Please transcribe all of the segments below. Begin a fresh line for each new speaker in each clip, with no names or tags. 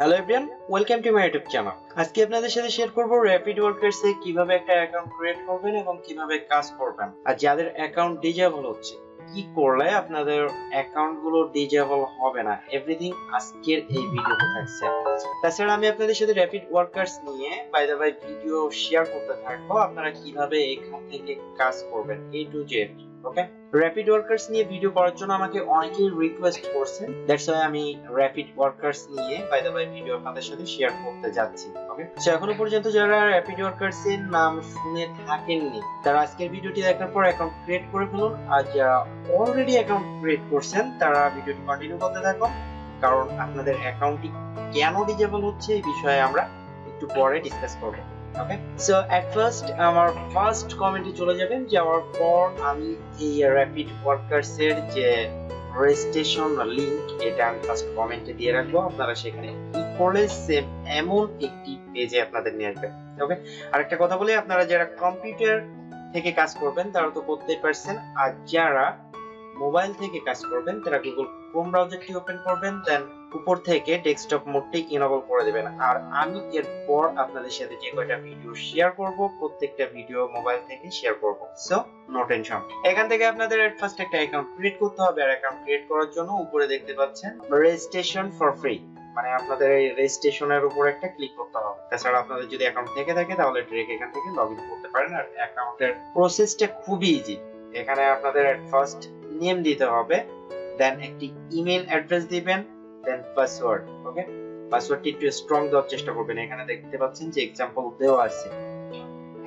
Hello everyone, welcome to my YouTube channel. আজকে আপনাদের সাথে শেয়ার করব র‍্যাপিড ওয়ার্কার্সে কিভাবে একটা অ্যাকাউন্ট ক্রিয়েট করবেন এবং কিভাবে কাজ করবেন। আর যাদের অ্যাকাউন্ট ডিজেবল হচ্ছে, কি করলে আপনাদের অ্যাকাউন্ট গুলো ডিজেবল হবে না, এভরিথিং আজকের এই ভিডিওতে থাকছে। তাছাড়া আমি আপনাদের সাথে র‍্যাপিড ওয়ার্কার্স নিয়ে by the by video share করতে থাকবো, আপনারা কিভাবে এখান থেকে কাজ করবেন A to Z. Okay, rapid workers নিয়ে ভিডিও করার জন্য আমাকে অনেকেই রিকোয়েস্ট করছেন, দ্যাটস ওয়াই আমি র‍্যাপিড ওয়ার্কার্স নিয়ে বাই দ্য বাই ভিডিও আপনাদের সাথে শেয়ার করতে যাচ্ছি। ওকে, সো এখনো পর্যন্ত যারা র‍্যাপিড ওয়ার্কার্স এর নাম শুনে থাকেননি, তারা আজকের ভিডিওটি দেখার পর অ্যাকাউন্ট ক্রিয়েট করে ফেলুন। আর যারা অলরেডি অ্যাকাউন্ট ক্রিয়েট করছেন তারা ভিডিওটি কন্টিনিউ করতে থাকুন, কারণ আপনাদের অ্যাকাউন্টটি কেন ডিজেবল হচ্ছে এই বিষয়ে আমরা একটু পরে ডিসকাস করব। ওকে, সো এট ফার্স্ট আমার ফার্স্ট কমেন্টে চলে যাবেন। যাওয়ার পর আমি এই র‍্যাপিড ওয়ার্কার্স এর যে রেজিস্ট্রেশন লিংক, এটা আমি ফার্স্ট কমেন্টে দিয়ে রাখবো। আপনারা সেখানে ক্লিক করলে সেম এমন একটি পেজে আপনাদের নিয়ে আসবে। ওকে, আরেকটা কথা বলি, আপনারা যারা কম্পিউটার থেকে কাজ করবেন তারা তো করতেই পারছেন, আর যারা মোবাইল থেকে কাজ করবেন তারা গুগল ক্রোম ব্রাউজারটি ওপেন করবেন, দেন উপর থেকে ডেস্কটপ মোডটি ইনেবল করে দিবেন। আর আমি এরপর আপনাদের সাথে যে কয়টা ভিডিও শেয়ার করব, প্রত্যেকটা ভিডিও মোবাইল থেকে শেয়ার করব, সো নো টেনশন। এখান থেকে আপনাদের ফার্স্ট একটা অ্যাকাউন্ট ক্রিয়েট করতে হবে। আর অ্যাকাউন্ট ক্রিয়েট করার জন্য উপরে দেখতে পাচ্ছেন রেজিস্ট্রেশন ফর ফ্রি, মানে আপনাদের এই রেজিস্ট্রেশনের উপর একটা ক্লিক করতে হবে। তাছাড়া আপনাদের যদি অ্যাকাউন্ট থেকে থাকে তাহলে ডিরেক্ট এখান থেকে লগইন করতে পারেন। আর অ্যাকাউন্টের প্রসেসটা খুবই ইজি। এখানে আপনাদের এট ফার্স্ট নেম দিতে হবে, দেন একটি ইমেল অ্যাড্রেস দিবেন, দেন পাসওয়ার্ড। ওকে, পাসওয়ার্ডটি একটু স্ট্রং দেওয়ার চেষ্টা করবেন। এখানে দেখতে পাচ্ছেন যে एग्जांपल দেওয়া আছে,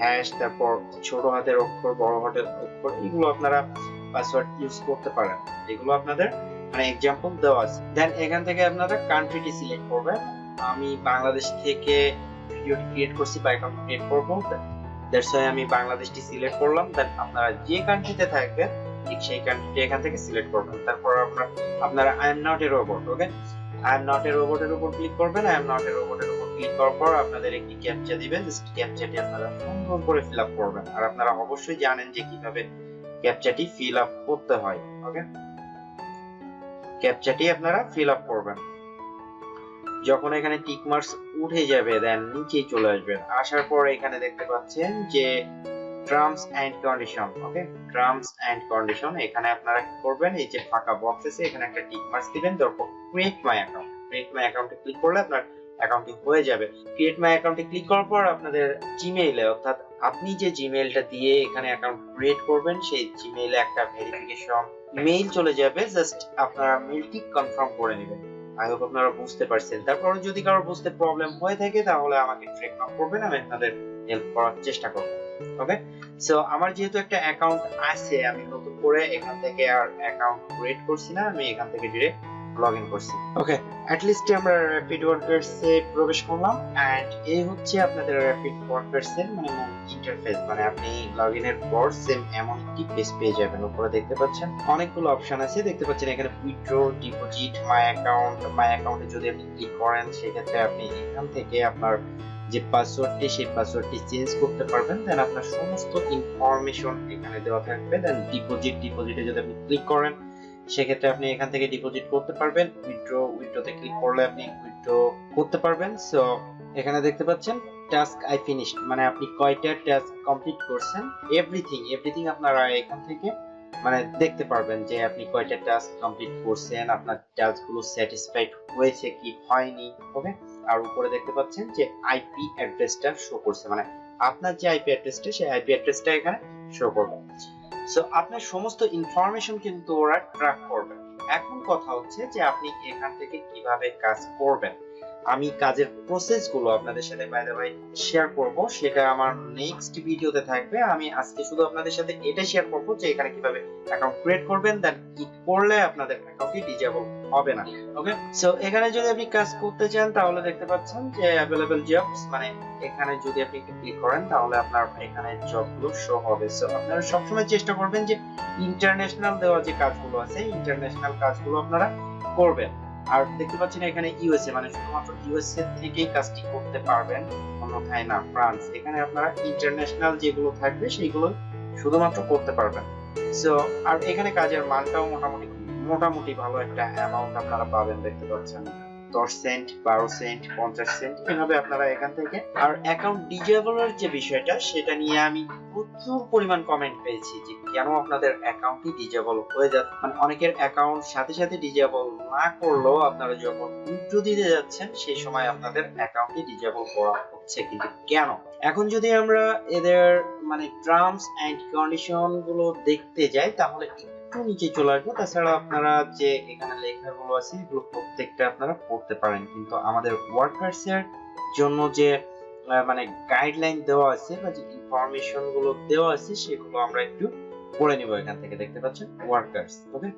হ্যাশ, তারপর ছোট হাতের অক্ষর, বড় হাতের অক্ষর, এগুলো আপনারা পাসওয়ার্ড ইউজ করতে পারেন, এগুলো আপনাদের মানে एग्जांपल দেওয়া আছে। দেন এখান থেকে আপনারা কান্ট্রিটি সিলেক্ট করবেন। আমি বাংলাদেশ থেকে ভিডিওটি ক্রিয়েট করছি বা অ্যাকাউন্ট ক্রিয়েট করব, দ্যাটস ওয়াই আমি বাংলাদেশটি সিলেক্ট করলাম। দেন আপনারা যে কান্ট্রিতে থাকবেন ঠিক সেই কান্ট্রিটি এখান থেকে সিলেক্ট করবেন। তারপর আপনারা I am not a robot, okay, I am not a রোবটের উপর ক্লিক করবেন। আই এম নট এ রোবটের উপর ক্লিক করার পর আপনাদের একটি ক্যাপচা দিবেন, জাস্ট ক্যাপচাটি আপনারা সুন্দর করে ফিল আপ করবেন। আর আপনারা অবশ্যই জানেন যে কিভাবে ক্যাপচাটি ফিল আপ করতে হয়। ওকে, ক্যাপচাটি আপনারা ফিল আপ করবেন। যখন এখানে টিক মার্কস উঠে যাবে দেন নিচে চলে আসবেন। আসার পর এখানে দেখতে পাচ্ছেন যে terms and condition. Okay, terms and condition, এখানে আপনারা কি করবেন, এই যে ফাঁকা বক্স আছে এখানে একটা টিক মার্কস দিবেন। তারপর ক্রিয়েট মাই অ্যাকাউন্ট, ক্রিয়েট মাই অ্যাকাউন্টে ক্লিক করলে আপনার অ্যাকাউন্টটি হয়ে যাবে। ক্রিয়েট মাই অ্যাকাউন্টে ক্লিক করার পর আপনাদের জিমেইলে, অর্থাৎ আপনি যে জিমেইলটা দিয়ে এখানে অ্যাকাউন্ট ক্রিয়েট করবেন সেই জিমেইলে একটা ভেরিফিকেশন মেইল চলে যাবে। জাস্ট আপনারা মেইলটি কনফার্ম করে নেবেন। আই হোপ আপনারা বুঝতে পারছেন। তারপর যদি কারো বুঝতে প্রবলেম হয়ে থাকে তাহলে আমাকে ট্র্যাক নক করবেন, আমি আপনাদের হেল্প করার চেষ্টা করব। ওকে, সো আমার যেহেতু একটা অ্যাকাউন্ট আছে, আমি নতুন করে এখান থেকে আর অ্যাকাউন্ট ক্রিয়েট করছি না, আমি এখান থেকে ডিরেক্ট লগইন করছি। ওকে, অ্যাট লিস্ট আমরা র‍্যাপিড ওয়ার্কার্স এ প্রবেশ করলাম এন্ড এই হচ্ছে আপনাদের র‍্যাপিড ওয়ার্কার্স এর মানে ইন্টারফেস। মানে আপনি লগইনের পর সেম এমন একটি পেজ পেয়ে যাবেন। উপরে দেখতে পাচ্ছেন অনেকগুলো অপশন আছে, দেখতে পাচ্ছেন এখানে উইথড্র, ডিপোজিট, মাই অ্যাকাউন্ট। মাই অ্যাকাউন্টে যদি আপনি ক্লিক করেন সেক্ষেত্রে আপনি এখান থেকে আপনার যে পাসওয়ার্ডটি সেই পাসওয়ার্ডটি চেঞ্জ করতে পারবেন। দেন আপনার সমস্ত ইনফরমেশন এখানে দেওয়া থাকবে। দেন ডিপোজিটে যদি আপনি ক্লিক করেন সেক্ষেত্রে আপনি এখান থেকে ডিপোজিট করতে পারবেন। উইথড্রতে ক্লিক করলে আপনি উইথড্র করতে পারবেন। সো এখানে দেখতে পাচ্ছেন টাস্ক আই ফিনিশড, মানে আপনি কয়টা টাস্ক কমপ্লিট করছেন, এভরিথিং আপনারা এখান থেকে মানে দেখতে পারবেন যে আপনি কয়টা টাস্ক কমপ্লিট করছেন, আপনার টাস্কগুলো স্যাটিসফাইড হয়েছে কি হয়নি। ওকে, আর উপরে দেখতে পাচ্ছেন যে আইপি অ্যাড্রেসটা শো করছে, মানে আপনার যে আইপি অ্যাড্রেসটা সেই আইপি অ্যাড্রেসটা এখানে শো করবে। সো আপনার সমস্ত ইনফরমেশন কিন্তু ওরা ট্র্যাক করবে। এখন কথা হচ্ছে যে আপনি এখান থেকে কিভাবে কাজ করবেন। আমি কাজের প্রসেসগুলো আপনাদের সাথে বাই দ্য ওয়ে শেয়ার করব, সেটা আমার নেক্সট ভিডিওতে থাকবে। আমি আজকে শুধু আপনাদের সাথে এটা শেয়ার করব যে এখানে কিভাবে অ্যাকাউন্ট ক্রিয়েট করবেন, দেন কি করলে আপনাদের অ্যাকাউন্টটি ডিজেবল হবে না। ওকে, সো এখানে যদি আপনি কাজ করতে চান তাহলে দেখতে পাচ্ছেন যে अवेलेबल জবস, মানে এখানে যদি আপনি একটু ক্লিক করেন তাহলে আপনার এখানে জবগুলো শো হবে। সো আপনারা সবসময় চেষ্টা করবেন যে ইন্টারন্যাশনাল দেওয়া যে কাজগুলো আছে ইন্টারন্যাশনাল কাজগুলো আপনারা করবেন। আর দেখতে পাচ্ছেন এখানে ইউএসএ, মানে শুধুমাত্র ইউএসএ থেকেই কাজটি করতে পারবেন, অন্যথায় না। ফ্রান্স, এখানে আপনারা ইন্টারন্যাশনাল যেগুলো থাকবে সেইগুলো শুধুমাত্র করতে পারবেন। সো আর এখানে কাজের মানটাও মোটামুটি ভালো একটা অ্যামাউন্ট আপনারা পাবেন, দেখতে পাচ্ছেন 10 সেন্ট, 12 সেন্ট, 50 সেন্ট এভাবে আপনারা এখান থেকে। আর অ্যাকাউন্ট ডিজেবলের যে বিষয়টা সেটা নিয়ে আমি প্রচুর পরিমাণ কমেন্ট পেয়েছি যে কেন আপনাদের অ্যাকাউন্টটি ডিজেবল হয়ে যাচ্ছে, মানে অনেকের অ্যাকাউন্ট সাথে সাথে ডিজেবল না করলেও আপনারা যখন উইথড্র দিতে যাচ্ছেন সেই সময় আপনাদের অ্যাকাউন্টটি ডিজেবল করা হচ্ছে, কিন্তু কেন? এখন যদি আমরা এদের মানে টার্মস এন্ড কন্ডিশন গুলো দেখতে যাই তাহলে একটু নিচে চলে আসবো। তাছাড়া আপনারা যে এখানে লেখাগুলো আছে এগুলো প্রত্যেকটা আপনারা পড়তে পারেন, কিন্তু আমাদের ওয়ার্কার্স এর জন্য যে মানে গাইডলাইন দেওয়া আছে বা যে ইনফরমেশন গুলো দেওয়া আছে সেগুলো আমরা একটু পড়ে নিব। এখান থেকে দেখতে পাচ্ছেন ওয়ার্কার্স, ওকে।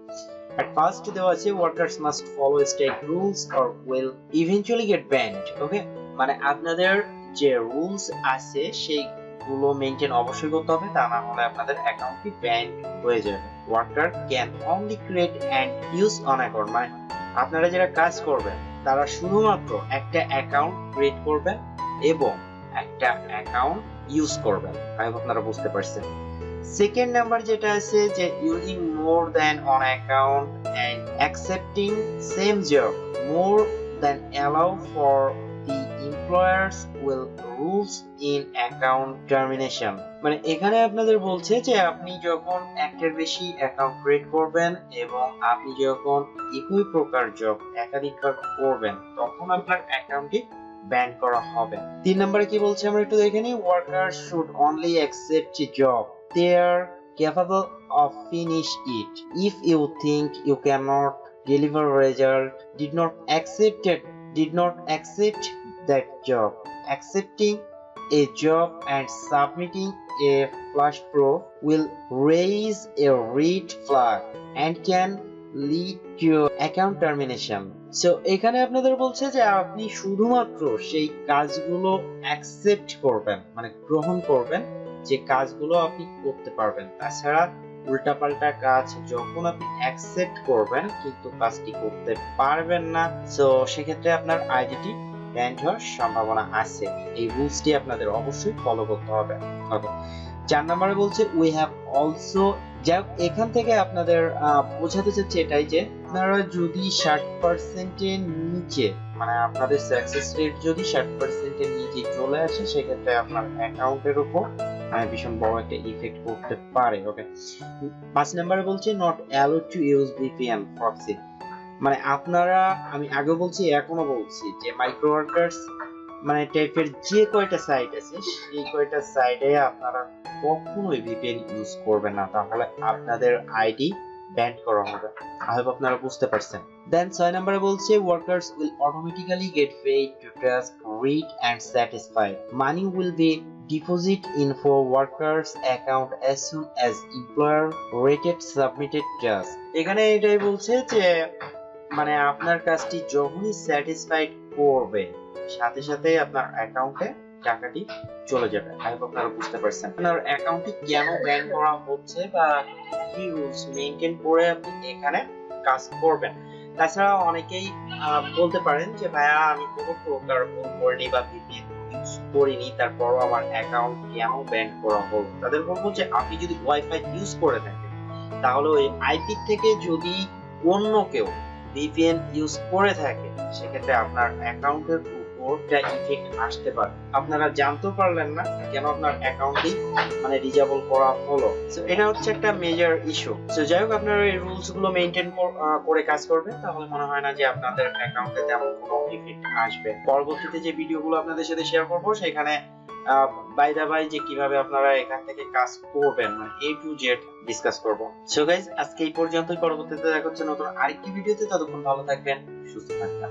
At first দেওয়া আছে workers must follow state rules or will eventually get banned, ওকে। মানে আপনাদের যে রুলস আছে সেইগুলো মেইনটেইন অবশ্যই করতে হবে, তা না হলে আপনাদের অ্যাকাউন্টটি ব্যান হয়ে যাবে। Worker can only create and use on account, মানে আপনারা যারা কাজ করবেন তারা শুধুমাত্র একটা অ্যাকাউন্ট ক্রিয়েট করবেন এবং একটা অ্যাকাউন্ট ইউজ করবেন। আই হোপ আপনারা বুঝতে পারছেন। সেকেন্ড নাম্বার যেটা আছে যে using more than on account and accepting same job more than allow for the employers will rules in account termination. মানে এখানে আপনাদের বলছে যে আপনি যখন একটার বেশি অ্যাকাউন্ট ক্রিয়েট করবেন এবং আপনি যখন একই প্রকার জব একাধিকবার করবেন তখন আপনার অ্যাকাউন্টটি ব্যান করা হবে। 3 নম্বরে কি বলছে আমরা একটু দেখে নিই। Workers should only accept A job they are capable of finish it. If you think you cannot deliver result, did not accept that job. Accepting a job and submitting a flash proof will raise a red flag and can lead to account termination. So এখানে আপনাদের বলছে যে আপনি শুধুমাত্র সেই কাজগুলো accept করবেন, মানে গ্রহণ করবেন যে কাজগুলো আপনি করতে পারবেন। তাছাড়া উল্টাপাল্টা কাজ যখন আপনি অ্যাকসেপ্ট করবেন কিন্তু কাজটি করতে পারবেন না, সো সেক্ষেত্রে আপনার আইডিটি ব্যান্ড হওয়ার সম্ভাবনা আছে। এই রুলসটি আপনাদের অবশ্যই ফলো করতে হবে, ওকে। 4 নম্বরে বলছে উই হ্যাভ অলসো, যাক এখান থেকে আপনাদের বোঝাতে চাচ্ছি এটাই যে আপনারা যদি 60% এর নিচে, মানে আপনাদের সাকসেস রেট যদি 60% এর নিচে চলে আসে সেক্ষেত্রে আপনার অ্যাকাউন্টের উপর ভীষণ বড় একটা ইফেক্ট করতে পারে, ওকে। 5 নম্বরে বলছে not allowed to use VPN proxy. মানে আপনারা, আমি আগে বলছি এখনো বলছি যে মাইক্রো ওয়ার্কার্স মানে টাইপের যে কয়টা সাইট আছে সেই কয়টা সাইটে আপনারা কখনোই ভিপিএন ইউজ করবেন না, তাহলে আপনাদের আইডি ব্যান করা হবে। আই হোপ আপনারা বুঝতে পারছেন। দেন 6 নম্বরে বলছে workers will automatically get paid to task read and satisfied. Money will be deposit info workers account as soon as employer rated submitted task। এখানে এটাই বলছে যে মানে আপনার কাজটি যখনই স্যাটিসফাইড করবে সাথে সাথে আপনার অ্যাকাউন্টে টাকাটি চলে যাবে। আই হোপ আপনারা বুঝতে পারছেন। আপনার অ্যাকাউন্টটি কেন ব্যান করা হচ্ছে বা কি রুলস মেইনটেইন করে আপনি এখানে কাজ করবেন। তাছাড়া অনেকেই বলতে পারেন যে ভাইয়া আমি কোনো প্রকার ভুল করিনি বা ভিপিএন ইউজ করিনি তারপরও আমার অ্যাকাউন্ট কেন ব্যান করা হলো। তাদের বলবো যে আপনি যদি ওয়াইফাই ইউজ করে থাকেন তাহলে ওই আইপি থেকে যদি অন্য কেউ ভিপিএন ইউজ করে থাকে সেক্ষেত্রে আপনার অ্যাকাউন্টের উপরটা ইফেক্ট আসতে পারে। আপনারা জানতে পারলেন না কেন আপনার অ্যাকাউন্টটি মানে ডিজেবল করা হলো। সো এটা হচ্ছে একটা মেজর ইস্যু। সো যাই হোক আপনারা এই রুলস গুলো মেইনটেইন করে কাজ করবেন তাহলে মনে হয় না যে আপনাদের অ্যাকাউন্টে তেমন কোনো ইফেক্ট আসবে। পরবর্তীতে যে ভিডিওগুলো আপনাদের সাথে শেয়ার করব সেখানে বাই দা বাই যে কিভাবে আপনারা এখান থেকে কাজ করবেন মানে A to Z ডিসকাস করব। সো গাইস আজকে এই পর্যন্তই, পরবর্তীতে দেখা হচ্ছে নতুন আরেকটি ভিডিওতে। ততক্ষণ ভালো থাকবেন, সুস্থ থাকবেন।